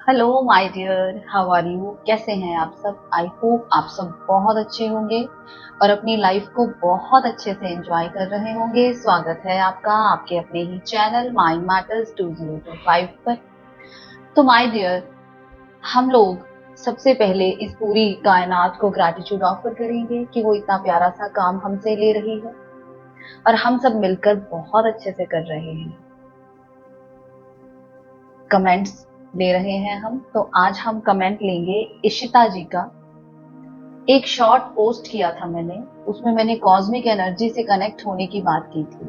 Hello my dear, how are you? कैसे हैं आप सब? आई होप आप सब बहुत अच्छे होंगे और अपनी लाइफ को बहुत अच्छे से एंजॉय कर रहे होंगे। स्वागत है आपका आपके अपने ही चैनल माइंड मैटर्स 2025 पर। तो माय डियर, हम लोग सबसे पहले इस पूरी कायनात को ग्रैटिट्यूड ऑफर करेंगे कि वो इतना प्यारा सा काम हमसे ले रही है और हम सब मिलकर बहुत अच्छे से कर रहे हैं। कमेंट्स ले रहे हैं हम, तो आज हम कमेंट लेंगे इशिता जी का। एक शॉर्ट पोस्ट किया था मैंने, उसमें मैंने कॉस्मिक एनर्जी से कनेक्ट होने की बात की थी,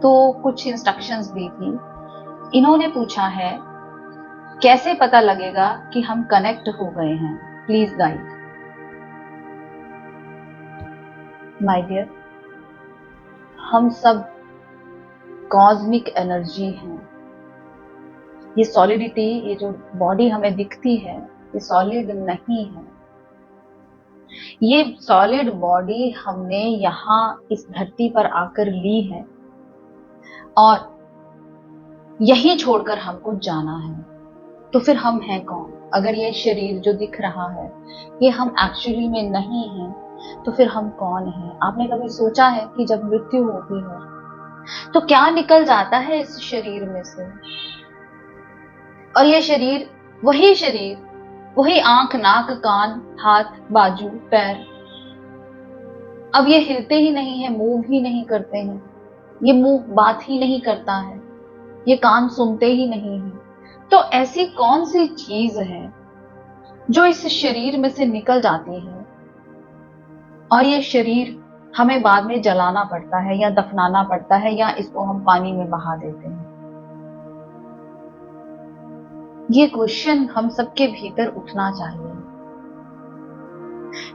तो कुछ इंस्ट्रक्शंस दी थी। इन्होंने पूछा है कैसे पता लगेगा कि हम कनेक्ट हो गए हैं, प्लीज गाइड। माय डियर, हम सब कॉस्मिक एनर्जी हैं। ये सॉलिडिटी, ये जो बॉडी हमें दिखती है, ये सॉलिड नहीं है। ये सॉलिड बॉडी हमने यहाँ इस धरती पर आकर ली है और यही छोड़कर हमको जाना है। तो फिर हम हैं कौन? अगर ये शरीर जो दिख रहा है ये हम एक्चुअली में नहीं हैं, तो फिर हम कौन हैं? आपने कभी सोचा है कि जब मृत्यु होती है तो क्या निकल जाता है इस शरीर में से? और ये शरीर, वही शरीर, वही आंख, नाक, कान, हाथ, बाजू, पैर, अब ये हिलते ही नहीं है, मूव ही नहीं करते हैं। ये मुंह बात ही नहीं करता है, ये कान सुनते ही नहीं है। तो ऐसी कौन सी चीज है जो इस शरीर में से निकल जाती है और ये शरीर हमें बाद में जलाना पड़ता है या दफनाना पड़ता है या इसको हम पानी में बहा देते हैं? ये क्वेश्चन हम सबके भीतर उठना चाहिए,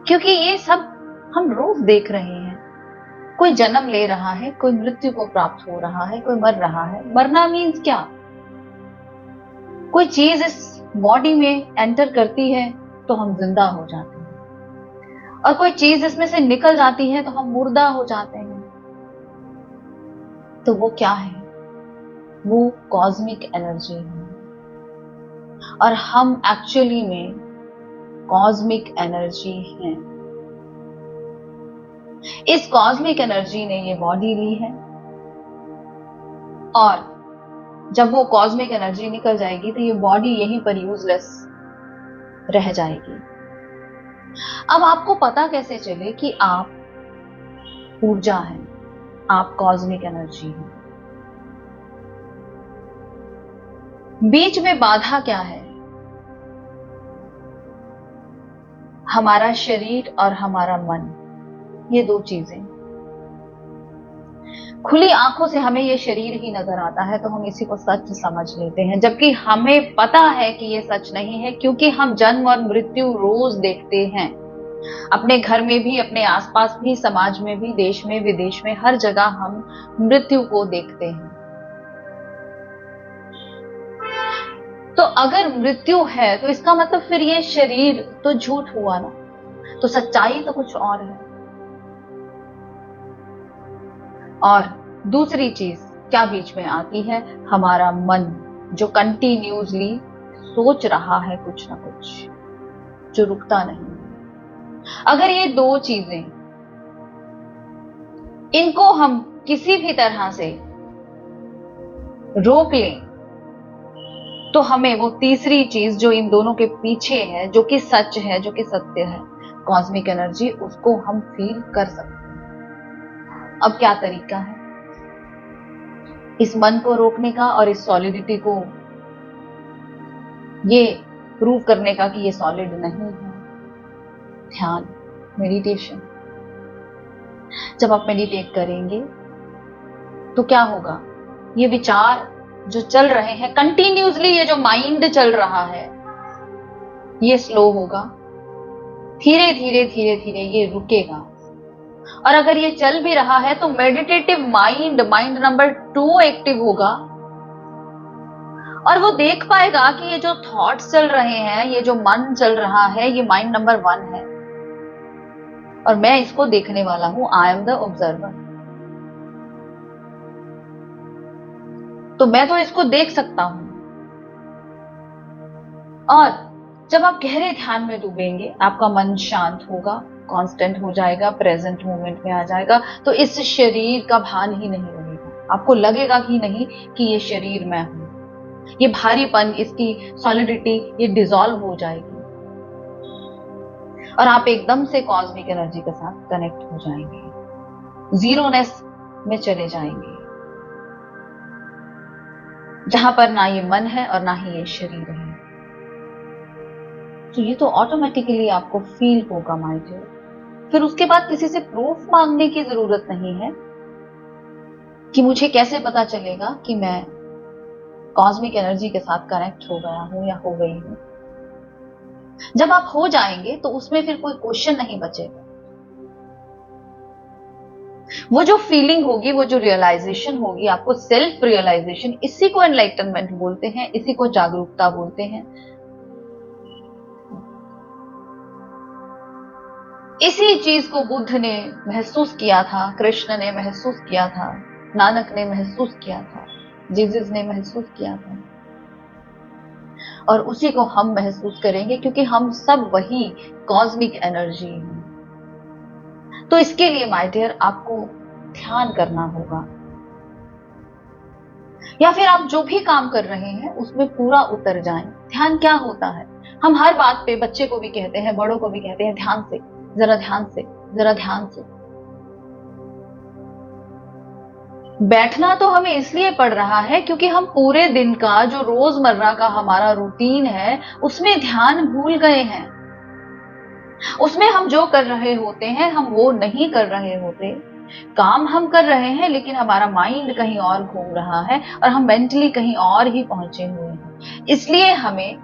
क्योंकि ये सब हम रोज देख रहे हैं। कोई जन्म ले रहा है, कोई मृत्यु को प्राप्त हो रहा है, कोई मर रहा है। मरना मीन्स क्या? कोई चीज इस बॉडी में एंटर करती है तो हम जिंदा हो जाते हैं, और कोई चीज इसमें से निकल जाती है तो हम मुर्दा हो जाते हैं। तो वो क्या है? वो कॉस्मिक एनर्जी है और हम एक्चुअली में कॉस्मिक एनर्जी हैं। इस कॉस्मिक एनर्जी ने ये बॉडी ली है और जब वो कॉस्मिक एनर्जी निकल जाएगी तो ये बॉडी यहीं पर यूजलेस रह जाएगी। अब आपको पता कैसे चले कि आप ऊर्जा हैं, आप कॉस्मिक एनर्जी हैं? बीच में बाधा क्या है? हमारा शरीर और हमारा मन, ये दो चीजें। खुली आंखों से हमें ये शरीर ही नजर आता है तो हम इसी को सच समझ लेते हैं, जबकि हमें पता है कि ये सच नहीं है, क्योंकि हम जन्म और मृत्यु रोज देखते हैं। अपने घर में भी, अपने आसपास भी, समाज में भी, देश में, विदेश में, हर जगह हम मृत्यु को देखते हैं। तो अगर मृत्यु है तो इसका मतलब फिर ये शरीर तो झूठ हुआ ना, तो सच्चाई तो कुछ और है। और दूसरी चीज क्या बीच में आती है? हमारा मन, जो कंटिन्यूसली सोच रहा है कुछ ना कुछ, जो रुकता नहीं। अगर ये दो चीजें, इनको हम किसी भी तरह से रोक लें तो हमें वो तीसरी चीज जो इन दोनों के पीछे है, जो कि सच है, जो कि सत्य है, कॉस्मिक एनर्जी, उसको हम फील कर सकते हैं। अब क्या तरीका है इस मन को रोकने का और इस सॉलिडिटी को ये प्रूव करने का कि ये सॉलिड नहीं है? ध्यान, मेडिटेशन। जब आप मेडिटेट करेंगे तो क्या होगा? ये विचार जो चल रहे हैं कंटिन्यूसली, ये जो माइंड चल रहा है, ये स्लो होगा, धीरे धीरे धीरे धीरे ये रुकेगा। और अगर ये चल भी रहा है तो meditative mind, mind number 2 active होगा और वो देख पाएगा कि ये जो थॉट्स चल रहे हैं, ये जो मन चल रहा है, ये माइंड नंबर 1 है और मैं इसको देखने वाला हूं। I am the observer. तो मैं तो इसको देख सकता हूं। और जब आप गहरे ध्यान में डूबेंगे, आपका मन शांत होगा, कांस्टेंट हो जाएगा, प्रेजेंट मोमेंट में आ जाएगा, तो इस शरीर का भान ही नहीं लगेगा। आपको लगेगा ही नहीं कि ये शरीर मैं हूं। ये भारीपन, इसकी सॉलिडिटी, ये डिसॉल्व हो जाएगी और आप एकदम से कॉस्मिक एनर्जी के साथ कनेक्ट हो जाएंगे, जीरोनेस में चले जाएंगे, जहां पर ना ये मन है और ना ही ये शरीर है। तो ये तो ऑटोमेटिकली आपको फील होगा माय डियर। फिर उसके बाद किसी से प्रूफ मांगने की जरूरत नहीं है कि मुझे कैसे पता चलेगा कि मैं कॉस्मिक एनर्जी के साथ कनेक्ट हो गया हूं या हो गई हूं। जब आप हो जाएंगे तो उसमें फिर कोई क्वेश्चन नहीं बचेगा। वो जो फीलिंग होगी, वो जो रियलाइजेशन होगी, आपको सेल्फ रियलाइजेशन, इसी को एनलाइटनमेंट बोलते हैं, इसी को जागरूकता बोलते हैं। इसी चीज को बुद्ध ने महसूस किया था, कृष्ण ने महसूस किया था, नानक ने महसूस किया था, जीसस ने महसूस किया था, और उसी को हम महसूस करेंगे क्योंकि हम सब वही कॉस्मिक एनर्जी हैं। तो इसके लिए माय डियर आपको ध्यान करना होगा, या फिर आप जो भी काम कर रहे हैं उसमें पूरा उतर जाएं। ध्यान क्या होता है? हम हर बात पे बच्चे को भी कहते हैं, बड़ों को भी कहते हैं, ध्यान से, जरा ध्यान से, जरा ध्यान से। बैठना तो हमें इसलिए पड़ रहा है क्योंकि हम पूरे दिन का जो रोजमर्रा का हमारा रूटीन है उसमें ध्यान भूल गए हैं। उसमें हम जो कर रहे होते हैं हम वो नहीं कर रहे होते। काम हम कर रहे हैं लेकिन हमारा माइंड कहीं और घूम रहा है और हम मेंटली कहीं और ही पहुंचे हुए हैं। इसलिए हमें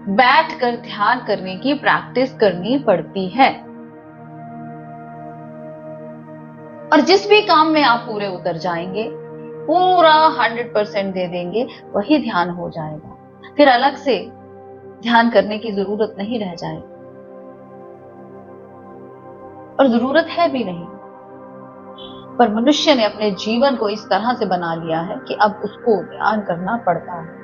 बैठकर ध्यान करने की प्रैक्टिस करनी पड़ती है। और जिस भी काम में आप पूरे उतर जाएंगे, पूरा 100% दे देंगे, वही ध्यान हो जाएगा। फिर अलग से ध्यान करने की जरूरत नहीं रह जाएगी, और जरूरत है भी नहीं। पर मनुष्य ने अपने जीवन को इस तरह से बना लिया है कि अब उसको ध्यान करना पड़ता है।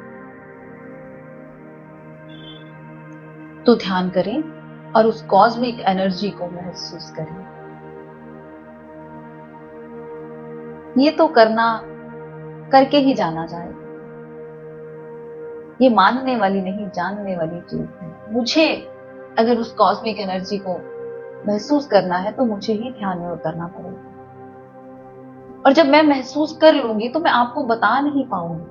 तो ध्यान करें और उस कॉस्मिक एनर्जी को महसूस करें। ये तो करके ही जाना जाएगा। ये मानने वाली नहीं, जानने वाली चीज है। मुझे अगर उस कॉस्मिक एनर्जी को महसूस करना है तो मुझे ही ध्यान में उतरना पड़ेगा। और जब मैं महसूस कर लूंगी तो मैं आपको बता नहीं पाऊंगी।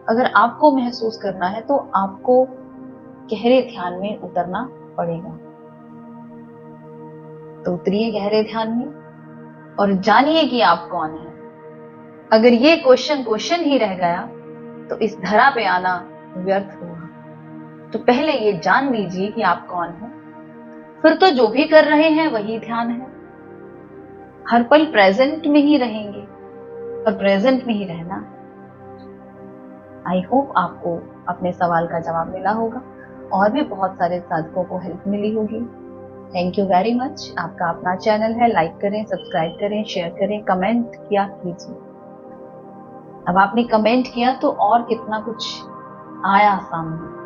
अगर आपको महसूस करना है तो आपको गहरे ध्यान में उतरना पड़ेगा। तो उतरिए गहरे ध्यान में और जानिए कि आप कौन है। अगर ये क्वेश्चन ही रह गया तो इस धरा पे आना व्यर्थ हुआ। तो पहले ये जान लीजिए कि आप कौन हैं, फिर तो जो भी कर रहे हैं वही ध्यान है। हर पल प्रेजेंट में ही रहेंगे और प्रेजेंट में ही रहना। आई होप आपको अपने सवाल का जवाब मिला होगा और भी बहुत सारे साधकों को हेल्प मिली होगी। Thank you very much. आपका अपना चैनल है, लाइक करें, सब्सक्राइब करें, शेयर करें, कमेंट किया कीजिए। अब आपने कमेंट किया तो और कितना कुछ आया सामने।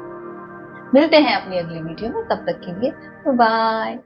मिलते हैं अपनी अगली वीडियो में, तब तक के लिए बाय।